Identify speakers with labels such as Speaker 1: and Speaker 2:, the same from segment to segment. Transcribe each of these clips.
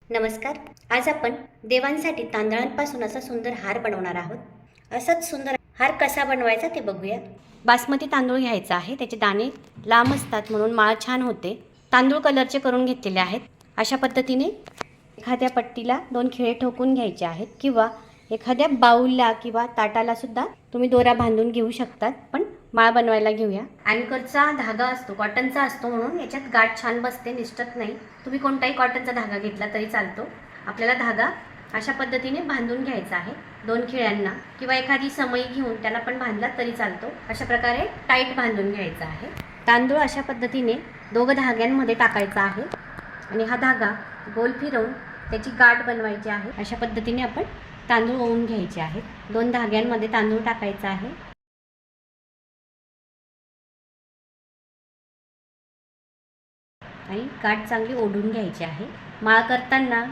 Speaker 1: नमस्कार. आज आपण देवांसाठी तांदळांपासून असा सुंदर हार बनवणार आहोत. असाच सुंदर हार कसा बनवायचा ते बघूया. बासमती तांदूळ घ्यायचा आहे. त्याचे दाणे लांब असतात म्हणून माळ छान होते. तांदूळ कलरचे करून घेतलेले आहेत. अशा पद्धतीने एखाद्या पट्टीला 2 खिळे ठोकून घ्यायचे आहेत किंवा एखाद्या बाऊलला किंवा ताटाला सुद्धा तुम्ही दोरा बांधून घेऊ शकतात. पण माळ बनवायला घेऊया. अँकरचा धागा असतो, कॉटनचा असतो म्हणून याच्यात गाठ छान बसते, निसटत नाही. तुम्ही कोणताही कॉटनचा धागा घेतला तरी चालतो. आपल्याला धागा अशा पद्धतीने बांधून घ्यायचा आहे 2 खिळ्यांना किंवा एखादी समई घेऊन त्याला पण बांधला तरी चालतो. अशा प्रकारे टाईट बांधून घ्यायचा आहे. तांदूळ अशा पद्धतीने 2 धाग्यांमध्ये टाकायचा आहे आणि हा धागा गोल फिरवून त्याची गाठ बनवायची आहे. अशा पद्धतीने आपण तांदूळ ओवून घ्यायचे आहेत. 2 धाग्यांमध्ये तांदूळ टाकायचा आहे आणि गाठ चांगली ओढून घ्यायची आहे. माळ करताना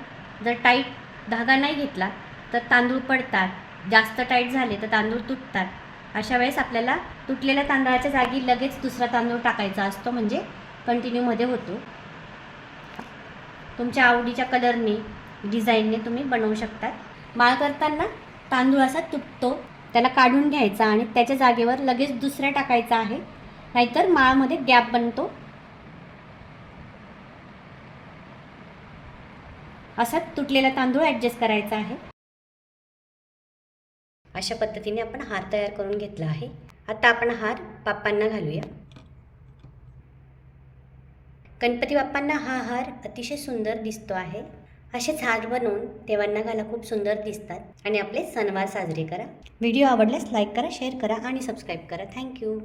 Speaker 1: जर टाईट धागा नाही घेतला तर तांदूळ पडतात, जास्त टाईट झाले तर तांदूळ तुटतात. अशा वेळेस आपल्याला तुटलेल्या तांदळाच्या जागी लगेच दुसरा तांदूळ टाकायचा असतो, म्हणजे कंटिन्यूमध्ये होतो. तुमच्या आवडीच्या कलरने डिझाईनने तुम्ही बनवू शकता. माळ करताना तांदूळ असा तुटतो, त्याला काढून घ्यायचा आणि त्याच्या जागेवर लगेच दुसरा टाकायचा आहे, नाहीतर माळमध्ये गॅप बनतो. असा तुटलेला तांदूळ ॲडजस्ट करायचा आहे. अशा पद्धतीने आपण हार तयार करून घेतला आहे. आता आपण हार बाप्पांना घालूया. गणपती बाप्पांना हा हार अतिशय सुंदर दिसतो आहे. असेच हार बनवून देवांना घाला, खूप सुंदर दिसतात आणि आपले सणवार साजरे करा. व्हिडिओ आवडल्यास लाईक करा, शेअर करा आणि सबस्क्राईब करा. थँक्यू.